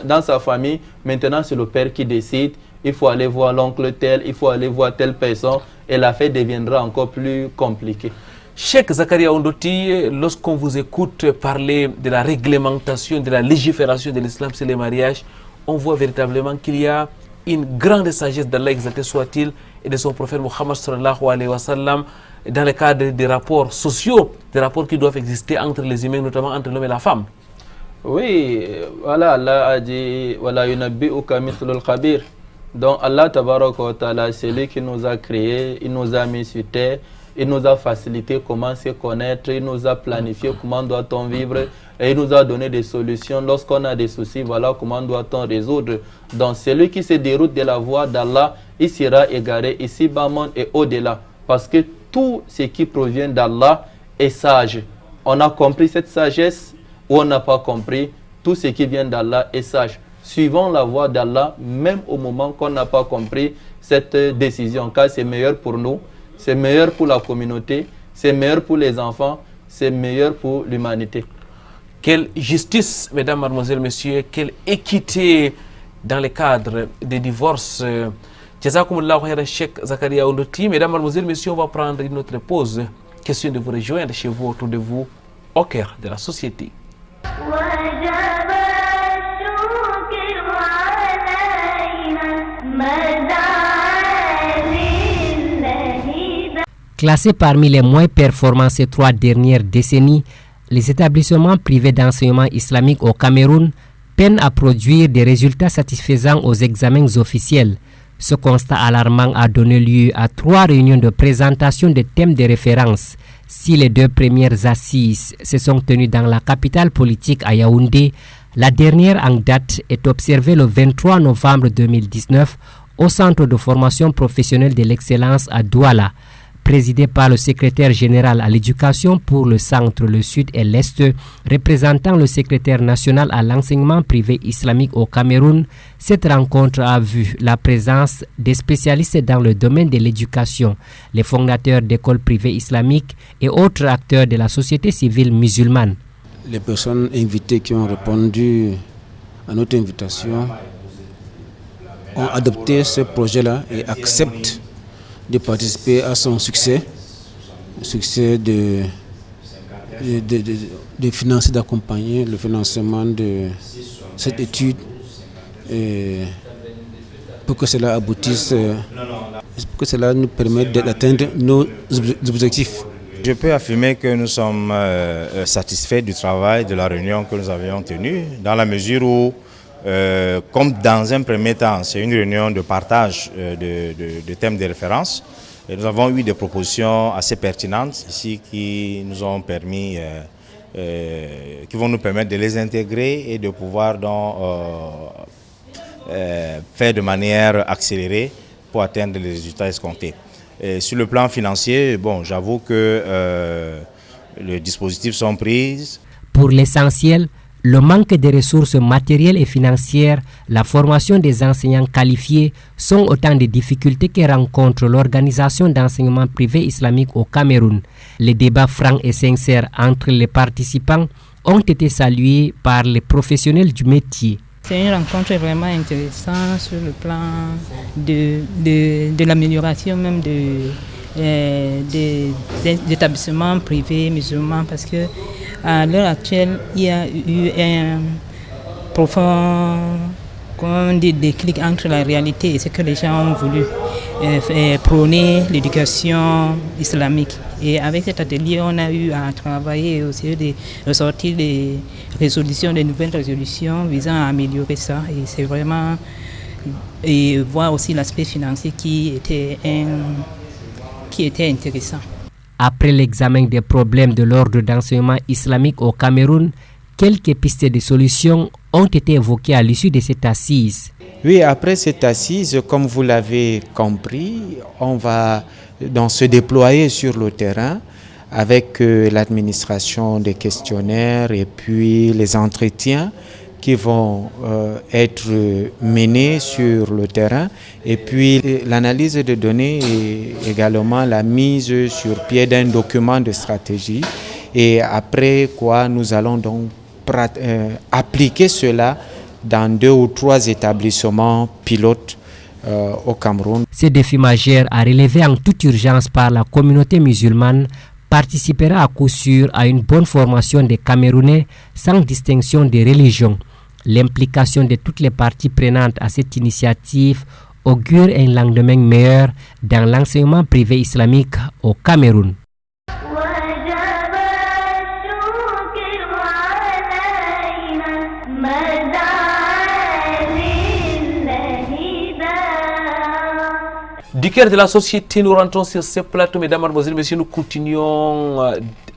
dans sa famille, maintenant c'est le père qui décide. Il faut aller voir l'oncle tel, il faut aller voir telle personne et l'affaire deviendra encore plus compliquée. Cheikh Zakaria Ndoti, lorsqu'on vous écoute parler de la réglementation, de la légifération de l'islam sur les mariages, on voit véritablement qu'il y a une grande sagesse d'Allah exalté soit-il et de son prophète Muhammad sallallahu alayhi wa sallam dans le cadre des rapports sociaux, des rapports qui doivent exister entre les humains, notamment entre l'homme et la femme. Oui, voilà, Allah a dit Wala yunabbi'uka mithlul khabir. Donc Allah tabaraka wa ta'ala, c'est lui qui nous a créés, il nous a mis sur terre, il nous a facilité comment se connaître, il nous a planifié comment doit-on vivre et il nous a donné des solutions. Lorsqu'on a des soucis, voilà comment doit-on résoudre. Donc celui qui se déroute de la voie d'Allah, il sera égaré ici, bas monde et au-delà. Parce que tout ce qui provient d'Allah est sage. On a compris cette sagesse ou on n'a pas compris, tout ce qui vient d'Allah est sage. Suivons la voie d'Allah, même au moment qu'on n'a pas compris cette décision, car c'est meilleur pour nous, c'est meilleur pour la communauté, c'est meilleur pour les enfants, c'est meilleur pour l'humanité. Quelle justice, mesdames, mademoiselles, messieurs, quelle équité dans le cadre des divorces. Jazakumullahu khairan, Cheikh Zakaria Ndoti. Mesdames, mademoiselles, messieurs, on va prendre une autre pause. Question de vous rejoindre chez vous, autour de vous, au cœur de la société. Classés parmi les moins performants ces 3 dernières décennies, les établissements privés d'enseignement islamique au Cameroun peinent à produire des résultats satisfaisants aux examens officiels. Ce constat alarmant a donné lieu à 3 réunions de présentation des thèmes de référence. Si les 2 premières assises se sont tenues dans la capitale politique à Yaoundé, la dernière en date est observée le 23 novembre 2019 au Centre de formation professionnelle de l'excellence à Douala. présidé par le secrétaire général à l'éducation pour le centre, le sud et l'est, représentant le secrétaire national à l'enseignement privé islamique au Cameroun. Cette rencontre a vu la présence des spécialistes dans le domaine de l'éducation, les fondateurs d'écoles privées islamiques et autres acteurs de la société civile musulmane. Les personnes invitées qui ont répondu à notre invitation ont adopté ce projet-là et acceptent de participer à son succès, le succès de financer, d'accompagner le financement de cette étude pour que cela aboutisse, pour que cela nous permette d'atteindre nos objectifs. Je peux affirmer que nous sommes satisfaits du travail de la réunion que nous avions tenue, dans la mesure où, comme dans un premier temps, c'est une réunion de partage de thèmes de référence, et nous avons eu des propositions assez pertinentes ici qui nous ont permis, qui vont nous permettre de les intégrer et de pouvoir donc faire de manière accélérée pour atteindre les résultats escomptés. Et sur le plan financier, bon, j'avoue que les dispositifs sont pris. Pour l'essentiel, le manque de ressources matérielles et financières, la formation des enseignants qualifiés sont autant de difficultés que rencontre l'organisation d'enseignement privé islamique au Cameroun. Les débats francs et sincères entre les participants ont été salués par les professionnels du métier. C'est une rencontre vraiment intéressante sur le plan de l'amélioration même des établissements privés musulmans, parce que à l'heure actuelle, il y a eu un profond déclic entre la réalité et ce que les gens ont voulu prôner l'éducation islamique. Et avec cet atelier, on a eu à travailler aussi de ressortir des résolutions, des nouvelles résolutions visant à améliorer ça. Et c'est vraiment et voir aussi l'aspect financier qui était intéressant. Après l'examen des problèmes de l'ordre d'enseignement islamique au Cameroun, quelques pistes de solutions ont été évoquées à l'issue de cette assise. Oui, après cette assise, comme vous l'avez compris, on va donc se déployer sur le terrain avec l'administration des questionnaires et puis les entretiens qui vont être menés sur le terrain, et puis l'analyse de données et également la mise sur pied d'un document de stratégie, et après quoi nous allons donc appliquer cela dans 2 ou 3 établissements pilotes au Cameroun. Ce défi majeur à relever en toute urgence par la communauté musulmane participera à coup sûr à une bonne formation des Camerounais sans distinction de religion. L'implication de toutes les parties prenantes à cette initiative augure un lendemain meilleur dans l'enseignement privé islamique au Cameroun. Du cœur de la société, nous rentrons sur ce plateau, mesdames, mademoiselles, messieurs, nous continuons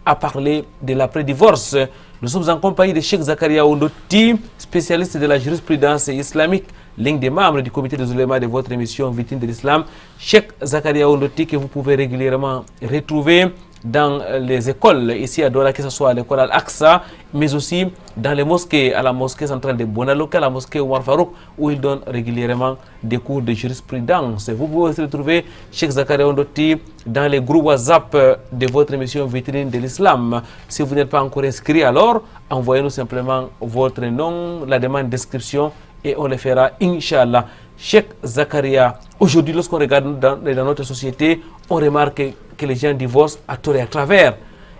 à parler de l'après-divorce. Nous sommes en compagnie de Cheikh Zakaria Ondoti, spécialiste de la jurisprudence islamique, l'un des membres du comité des oulémas de votre émission Victime de l'Islam. Cheikh Zakaria Ondoti, que vous pouvez régulièrement retrouver dans les écoles ici à Douala, que ce soit à l'école Al-Aqsa, mais aussi dans les mosquées, à la mosquée centrale de Bonaloka, la mosquée Omar Farouk, où il donne régulièrement des cours de jurisprudence. Vous pouvez aussi retrouver Cheikh Zakaria Ondoti dans les groupes WhatsApp de votre émission Vitrine de l'Islam. Si vous n'êtes pas encore inscrit, alors envoyez-nous simplement votre nom, la demande d'inscription, et on le fera, Inch'Allah. Cheikh Zakaria, aujourd'hui, lorsqu'on regarde dans notre société, on remarque que les gens divorcent à tort et à travers.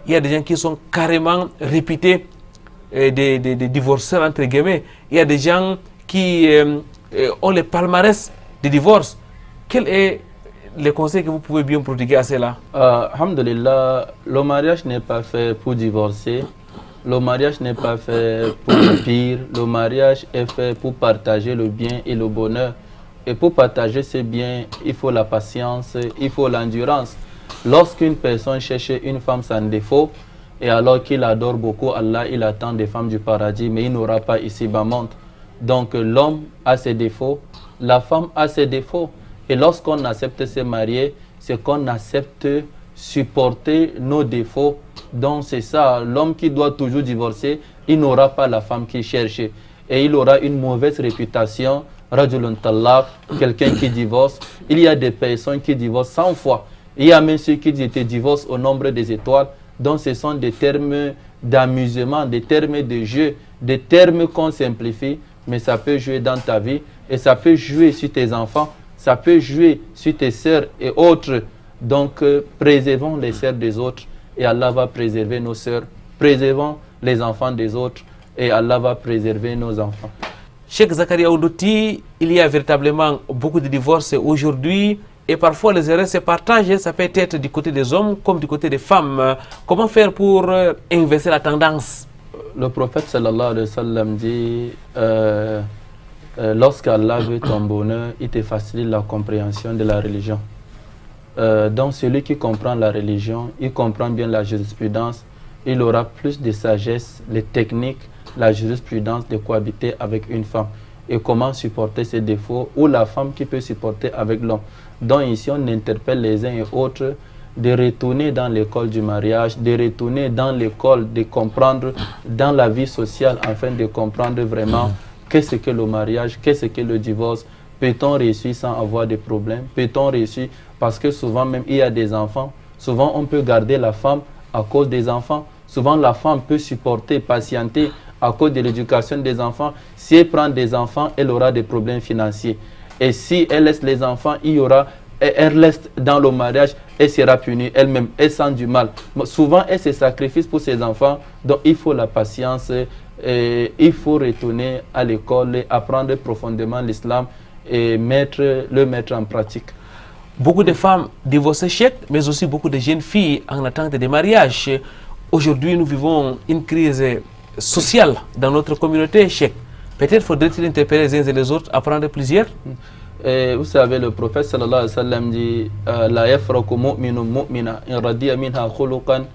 Il y a des gens qui sont carrément réputés des divorceurs, entre guillemets. Il y a des gens qui ont les palmarès de divorce. Quel est le conseil que vous pouvez bien prodiguer à cela? Alhamdulillah, le mariage n'est pas fait pour divorcer. Le mariage n'est pas fait pour le pire. Le mariage est fait pour partager le bien et le bonheur. Et pour partager ces biens, il faut la patience, il faut l'endurance. Lorsqu'une personne cherche une femme sans défaut, et alors qu'il adore beaucoup Allah, il attend des femmes du paradis, mais il n'aura pas ici-bas monde. Donc l'homme a ses défauts, la femme a ses défauts. Et lorsqu'on accepte se marier, c'est qu'on accepte supporter nos défauts. Donc c'est ça, l'homme qui doit toujours divorcer, il n'aura pas la femme qu'il cherche. Et il aura une mauvaise réputation. Rajulun talaq, quelqu'un qui divorce. Il y a des personnes qui divorcent 100 fois. Il y a même ceux qui disent divorce au nombre des étoiles. Donc ce sont des termes d'amusement, des termes de jeu, des termes qu'on simplifie, mais ça peut jouer dans ta vie et ça peut jouer sur tes enfants, ça peut jouer sur tes sœurs et autres. Donc préservons les sœurs des autres et Allah va préserver nos sœurs. Préservons les enfants des autres et Allah va préserver nos enfants. Cheikh Zakaria Oudouti, il y a véritablement beaucoup de divorces aujourd'hui. Et parfois, les erreurs se partagent, ça peut être du côté des hommes comme du côté des femmes. Comment faire pour inverser la tendance? Le prophète sallallahu alayhi wa sallam dit lorsqu'Allah veut ton bonheur, il te facilite la compréhension de la religion. Donc celui qui comprend la religion, il comprend bien la jurisprudence, il aura plus de sagesse, les techniques, la jurisprudence de cohabiter avec une femme. Et comment supporter ses défauts, ou la femme qui peut supporter avec l'homme. Donc ici, on interpelle les uns et autres de retourner dans l'école du mariage, de retourner dans l'école, de comprendre dans la vie sociale, afin de comprendre vraiment qu'est-ce que le mariage, qu'est-ce que le divorce. Peut-on réussir sans avoir de problèmes? Peut-on réussir? Parce que souvent même, il y a des enfants. Souvent, on peut garder la femme à cause des enfants. Souvent, la femme peut supporter, patienter à cause de l'éducation des enfants. Si elle prend des enfants, elle aura des problèmes financiers. Et si elle laisse les enfants, elle reste dans le mariage, elle sera punie elle-même, elle sent du mal. Souvent, elle se sacrifie pour ses enfants. Donc, il faut la patience, il faut retourner à l'école et apprendre profondément l'islam et le mettre en pratique. Beaucoup de femmes divorcées, Cheikh, mais aussi beaucoup de jeunes filles en attente de mariage. Aujourd'hui, nous vivons une crise sociale dans notre communauté, Cheikh. Peut-être faudrait-il interpeller les uns et les autres, apprendre plusieurs. Vous savez, le prophète sallallahu alayhi wa sallam dit la yafraku mu'minun mu'mina in radiya minha khuluqan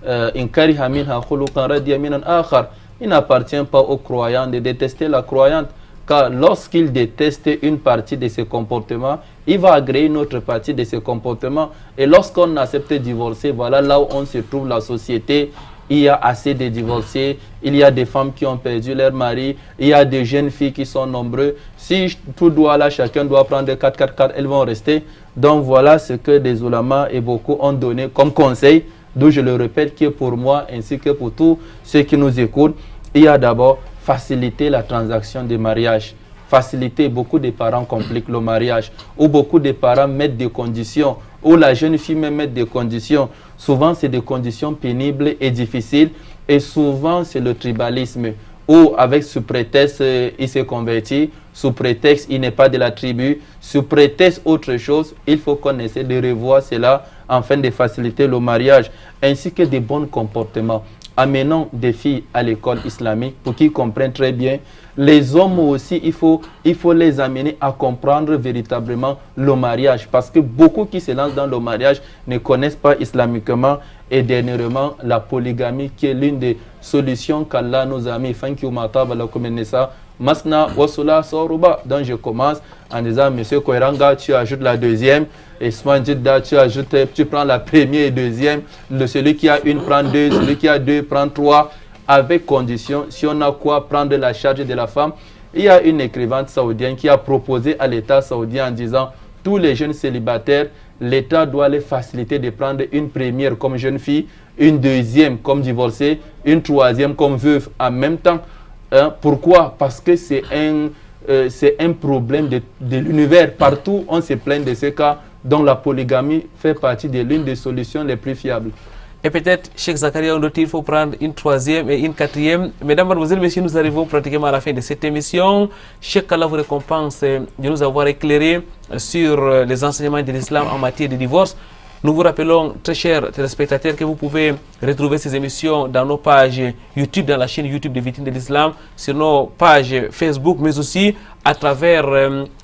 in kariha minha khuluqan radiya minan akhar. Il n'appartient pas aux croyants de détester la croyante, car lorsqu'il déteste une partie de ses comportements, il va agréer une autre partie de ses comportements. Et lorsqu'on accepte de divorcer, voilà là où on se trouve la société. Il y a assez de divorcés, il y a des femmes qui ont perdu leur mari, il y a des jeunes filles qui sont nombreux. Si tout doit là, chacun doit prendre 4, elles vont rester. Donc voilà ce que des ulamas et beaucoup ont donné comme conseil, d'où je le répète, qui est pour moi ainsi que pour tous ceux qui nous écoutent. Il y a d'abord faciliter la transaction de mariage. Faciliter, beaucoup de parents compliquent le mariage, ou beaucoup de parents mettent des conditions, ou la jeune fille même met des conditions. Souvent, c'est des conditions pénibles et difficiles, et souvent, c'est le tribalisme, où avec sous prétexte, il s'est converti, sous prétexte, il n'est pas de la tribu, sous prétexte autre chose, il faut qu'on essaie de revoir cela, afin de faciliter le mariage, ainsi que des bons comportements. Amenons des filles à l'école islamique pour qu'ils comprennent très bien. Les hommes aussi, il faut les amener à comprendre véritablement le mariage. Parce que beaucoup qui se lancent dans le mariage ne connaissent pas islamiquement. Et dernièrement, la polygamie qui est l'une des solutions qu'Allah nous a mis. Masna wasula soruba. Donc je commence en disant, monsieur Koiranga, tu ajoutes la deuxième. Et Smanjida, tu prends la première et deuxième. Celui qui a une prend deux, celui qui a deux prend trois. Avec condition, si on a quoi prendre la charge de la femme. Il y a une écrivaine saoudienne qui a proposé à l'État saoudien en disant, tous les jeunes célibataires, l'État doit les faciliter de prendre une première comme jeune fille, une deuxième comme divorcée, une troisième comme veuve en même temps. Pourquoi? Parce que c'est un problème de l'univers. Partout, on se plaint de ce cas dont la polygamie fait partie de l'une des solutions les plus fiables. Et peut-être, Cheikh Zakaria Oudouti, il faut prendre une troisième et une quatrième. Mesdames, mademoiselles, messieurs, nous arrivons pratiquement à la fin de cette émission. Cheikh Allah vous récompense de nous avoir éclairé sur les enseignements de l'islam en matière de divorce. Nous vous rappelons, très chers téléspectateurs, que vous pouvez retrouver ces émissions dans nos pages YouTube, dans la chaîne YouTube des Victimes de l'Islam, sur nos pages Facebook, mais aussi à travers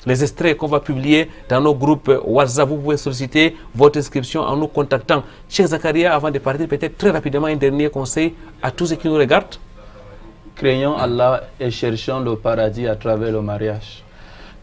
les extraits qu'on va publier dans nos groupes WhatsApp. Vous pouvez solliciter votre inscription en nous contactant. Cheikh Zakaria, avant de partir, peut-être très rapidement un dernier conseil à tous ceux qui nous regardent. Craignons Allah et cherchons le paradis à travers le mariage.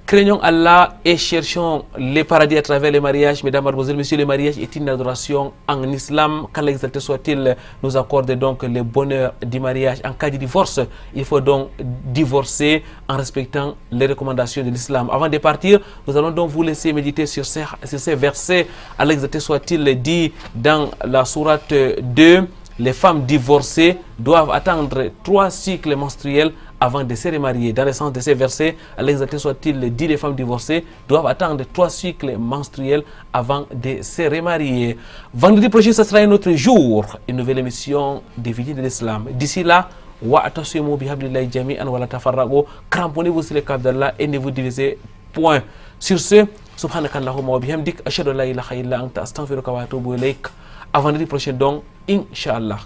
Craignons Allah et cherchons les paradis à travers les mariages. Mesdames, Mademoiselles, Messieurs, le mariage est une adoration en islam. Qu'Allah exalté soit-il nous accorde donc le bonheur du mariage. En cas de divorce, il faut donc divorcer en respectant les recommandations de l'islam. Avant de partir, nous allons donc vous laisser méditer sur ces versets. Allah exalté soit-il dit dans la sourate 2, les femmes divorcées doivent attendre 3 cycles menstruels avant de se remarier. Dans le sens de ces versets, Allah exalté soit-il dit les femmes divorcées doivent attendre 3 cycles menstruels avant de se remarier. Vendredi prochain, ce sera un autre jour, une nouvelle émission des Vidéos de l'Islam. D'ici là, wa'atasimu bihablillahi jami'an wa la tafarraqu. Cramponnez-vous sur le câble d'Allah et ne vous divisez point. Sur ce, subhanakallahumma wa bihamdik, ashhadu an la ilaha illa anta, astaghfiruka wa atubu ilaik. À vendredi prochain donc, Inch'Allah.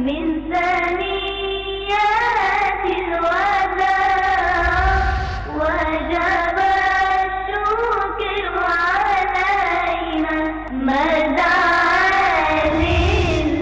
من ثاني